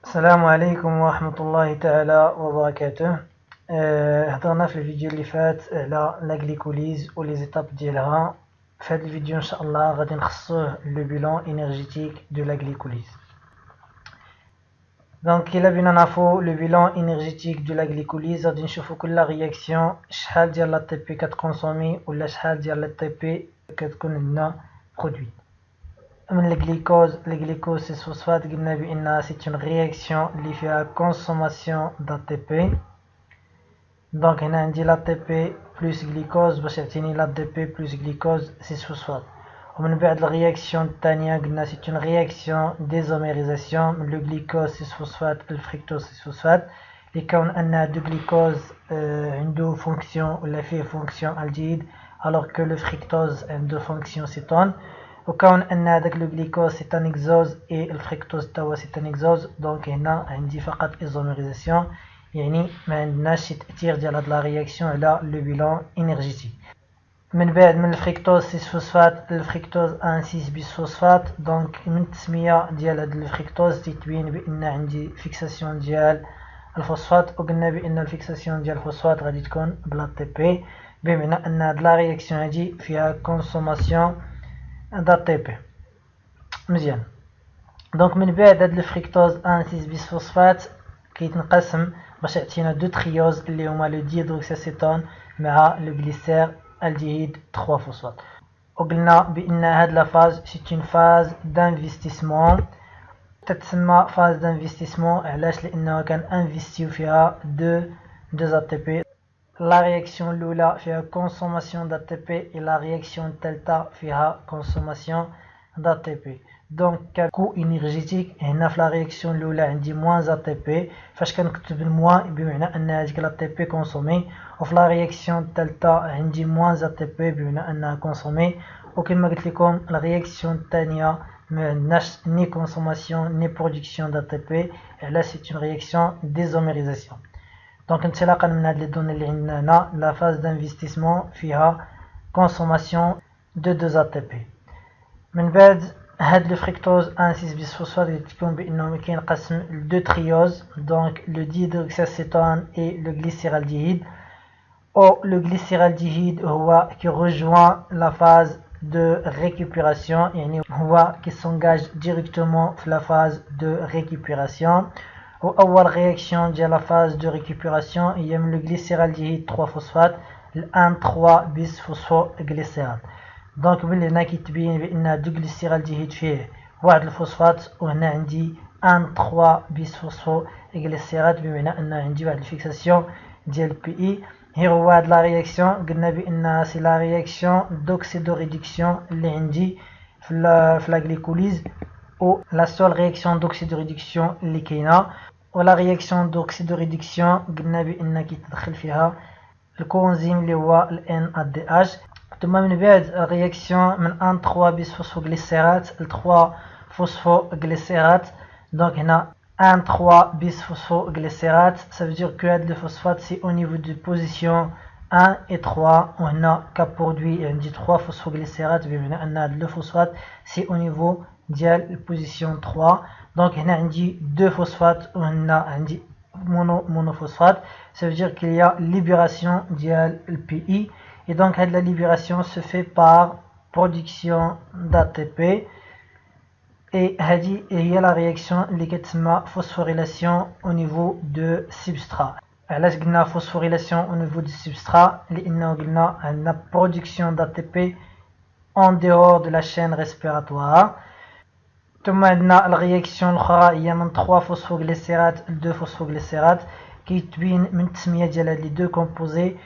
السلام عليكم ورحمة الله تعالى وبركاته. هضرنا في الفيديو اللي فات على لا غليكوليز و لي زيتاب ديالها. في هذا الفيديو ان شاء الله غادي نخصوه لو بيلون انرجيتيك دو لا غليكوليز. دونك الا بينا نعرفو لو بيلون انرجيتيك دو لا غليكوليز غادي نشوفو كل رياكسيون شحال ديال لا تي بي كتكونسومي ولا شحال ديال لا تي بي كتكون عندنا برودويت. من الجليكوز سي فوسفات قلنا بأنها سي اون رياكسيون اللي فيها كونسوماسيون دا تي بي. دونك هنا عندي لا تي بي بلس جليكوز باش يعطيني لا دي بي بلس جليكوز سي فوسفات. ومن بعد الرياكسيون الثانية قلنا سي اون رياكسيون ديزوميريزاسيون من لو جليكوز سي فوسفات الفريكتوز سي فوسفات لكون ان دو جليكوز عنده فونكسيون ولا فيه فونكسيون الديد alors que le fructose عنده فونكسيون سيتون. وكون ان هذاك لو غليكوز سي ان اكزوز اي الفريكتوز تا هو سي ان اكزوز، دونك هنا عندي فقط ايزوميريزاسيون، يعني ما عندناش شي تاثير ديال هاد لا رياكسيون على لو بيلون انرجيتيك. من بعد من الفريكتوز 6 فوسفات الفريكتوز ان 6 بيس فوسفات. دونك من التسميه ديال هاد الفريكتوز تيتبين بان عندي فيكساسيون ديال الفوسفات، وقلنا بان الفيكساسيون ديال الفوسفات غادي تكون بلا تي بي، بمعنى ان هاد لا رياكسيون هادي فيها كونسوماسيون دا تي بي. مزيان. دونك من بعد هاد الفريكتوز ان 6 بيس فوسفات كيتنقسم باش يعطينا دو تريوز اللي هما لو ديهيدروكسيسيتون مع لو غليسير الديهيد 3 فوسفات. وقلنا بان هاد لا فاز سي اون فاز دانفستيسمون، تتسمى فاز دانفستيسمون علاش؟ لانه كان انفيستيو فيها دو تي بي. لا رياكسيون الاولى فيها كونسوماسيون دا تي بي و لا رياكسيون الثالثه فيها كونسوماسيون دا تي بي. دونك ككو انرجيتيك هنا في لا رياكسيون الاولى عندي موان ا تي بي، فاش كنكتب الموان بمعنى ان هذيك لا تي بي كونسومي، وفي لا رياكسيون الثالثه عندي موان ا تي بي بمعنى انها كونسومي. وكما قلت لكم لا رياكسيون الثانيه ما عندناش ني كونسوماسيون ني برودكسيون دا تي بي، علاش؟ سي اون رياكسيون ديزوميريزاسيون. دونك انطلاقا من هاد لي دوني اللي عندنا هنا لا فاز دانفستيسمون فيها كونسوماسيون دو تي بي. من بعد هاد لو فريكتوز ان 6 بيس فوسفات تكون بانه كينقسم لدو تريوز، دونك لو ديهيدروكسيسيتون اي لو غليسيرالديهيد. او لو غليسيرالديهيد هو كي رجوان لا فاز دو ريكوبيراسيون، يعني هو كي سونغاج ديريكتومون في لا فاز دو ريكوبيراسيون. واول رياكسيون ديال لا فاز دو ريكوبيراسيون هي من لو غليسيرالديهيد 3 فوسفات ل 1 3 بيس فوسفو غليسيرال. دونك من هنا كيتبين بان دو غليسيرالديهيد فيه واحد الفوسفات، وهنا عندي 1 3 بيس فوسفو غليسيرات، بمعنى ان عندي واحد الفيكساسيون ديال بي اي. هي هو هاد لا رياكسيون قلنا بان سي لا رياكسيون دوكسيدو ريدكسيون اللي عندي في لا غليكوليز، و لا سول رياكسيون دوكسيدو ريدكسيون اللي كاينه. ولا رياكسيون دوكسيدو ريدكسيون قلنا بان كيتدخل فيها الكونزيم اللي هو الان ا دي اش. ثم من بعد رياكسيون من 1 3 بيس فوسفوغليسيرات ل 3 فوسفوغليسيرات. دونك هنا 1 3 bis phosphoglycérate, ça veut dire que le phosphate c'est au niveau de position 1 et 3. On a qu'à produit on dit 3 phosphoglycérates, بمعنى le phosphate c'est au niveau de la position 3. Donc on a dit 2 phosphates, on a dit monophosphate, ça veut dire qu'il y a libération de l'PI, et donc la libération se fait par production d'ATP. Et il y a la réaction اللي كتسمى phosphorylation au niveau de substrat. علاش قلنا phosphorylation au niveau du substrat؟ لأنه قلنا عندنا production d'ATP en dehors de la chaîne respiratoire. ثم عندنا الرياكسيون الأخرى هي من 3 phosphoglycérate ل 2 phosphoglycérate، كيتبين من التسمية ديال هاد لي دو كومبوزي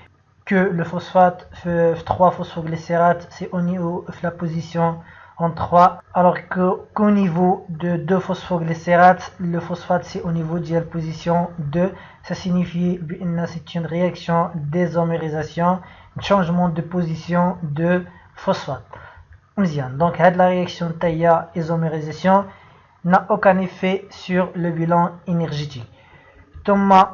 que le phosphate في 3 phosphoglycérate c'est au niveau de la position en 3, alors qu'au niveau de 2 phosphoglycérates, le phosphate c'est au niveau de la position 2. Ça signifie que c'est une réaction d'isomérisation, un changement de position de phosphate. Donc la réaction taïa isomérisation n'a aucun effet sur le bilan énergétique. Thomas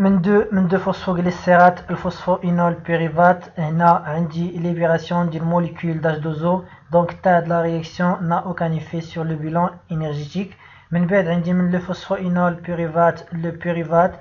من دو فوسفوغليسيرات الفوسفوينول بيريفات، هنا عندي ليبراسيون ديال موليكول d'H2O. donc تا هاد لا رياكسيون n'a aucun effet sur le bilan énergétique. من بعد عندي من لو فوسفوينول بيريفات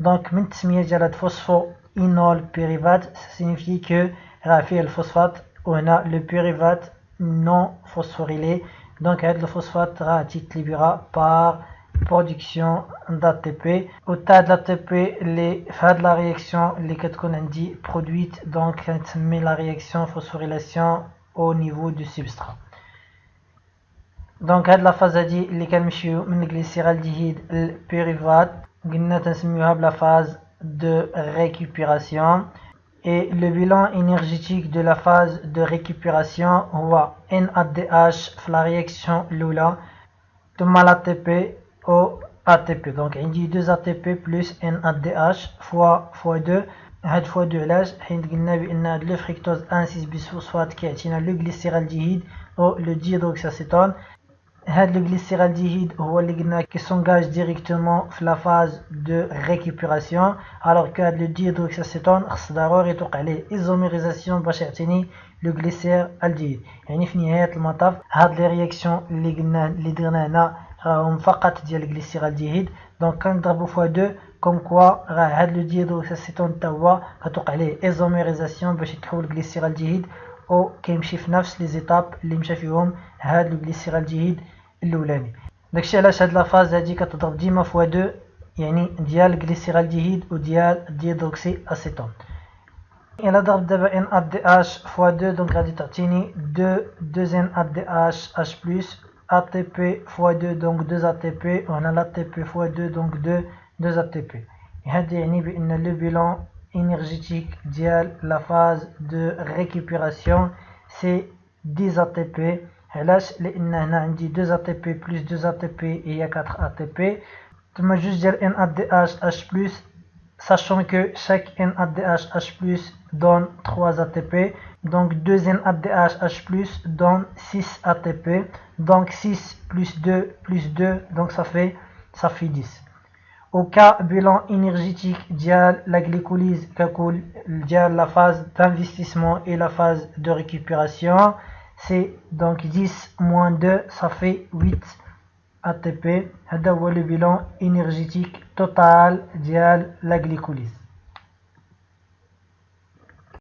دونك من التسمية ديال فوسفوينول بيريفات سينيفي كو راه فيه الفوسفات وهنا لو بيريفات نون فوسفوريلي دونك هاد الفوسفات راه تيتليبرا بار برودكسيون d'ATP وتا هاد l'ATP اللي في هاد لا رياكسيون اللي كتكون عندي برودويت دونك كنسمي لا رياكسيون فوسفوريلاسيون او نيفو دو سبسترا. دونك هاد لا فاز هادي اللي كنمشيو من الجليسيرالديهيد البيريفات قلنا تنسميوها بلا phase de récupération et le bilan énergétique de la phase de récupération هو NADH في la réaction الأولى ثم l'ATP au ATP. Donc عندي 2 ATP plus NADH fois 2 هاد fois 2 علاش حيت قلنا بأن هاد لو فريكتوز 1 6 بيسفوسفات كيعطينا لو غليسيرالديهيد أو لو ديهيدروكساسيتون. هاد لو غليسيرالديهيد هو اللي قلنا كي سونغاج ديريكتومون في لا فاز دو ريكوبيراسيون الوغ كو هاد لو ديهيدروكساسيتون خص ضروري توقع ليه ايزوميريزاسيون باش يعطيني لو غليسيرالديهيد. يعني في نهاية المطاف هاد لي رياكسيون اللي قلنا اللي درنا هنا راهم فقط ديال الغليسيرالديهيد دونك كنضربو فوا 2 كوم كوا راه هاد لو ديهيدروكساسيتون تا هو كتوقع ليه ايزوميريزاسيون باش يتحول غليسيرالديهيد او كيمشي في نفس لي زيتاب اللي مشى فيهم هاد لو غليسيرالديهيد الاولاني. داكشي علاش هاد لا فاز هادي كتضرب ديما فوا 2 يعني ديال الغليسيرالديهيد وديال الديهيدروكسي اسيتون. الى ضرب دابا ان اد اش فوا 2 دونك غادي تعطيني 2 ان اد اش اش بلس ATP fois 2 donc 2 ATP وهنا l'ATP fois 2 donc 2 ATP. هذا يعني بأن le bilan énergétique ديال la phase de récupération c'est 10 ATP. علاش؟ لأن هنا عندي 2 ATP plus 2 ATP هي 4 ATP ثم جوج ديال NADH+, sachant que chaque NADH+ donne 3 ATP, donc 2 NADH+ donne 6 ATP, donc 6 plus 2, donc ça fait 10. Au cas bilan énergétique dial la glycolyse dial la phase d'investissement et la phase de récupération, c'est donc 10 moins 2, ça fait 8 ATP. هذا هو le bilan énergétique total ديال la glycolyse.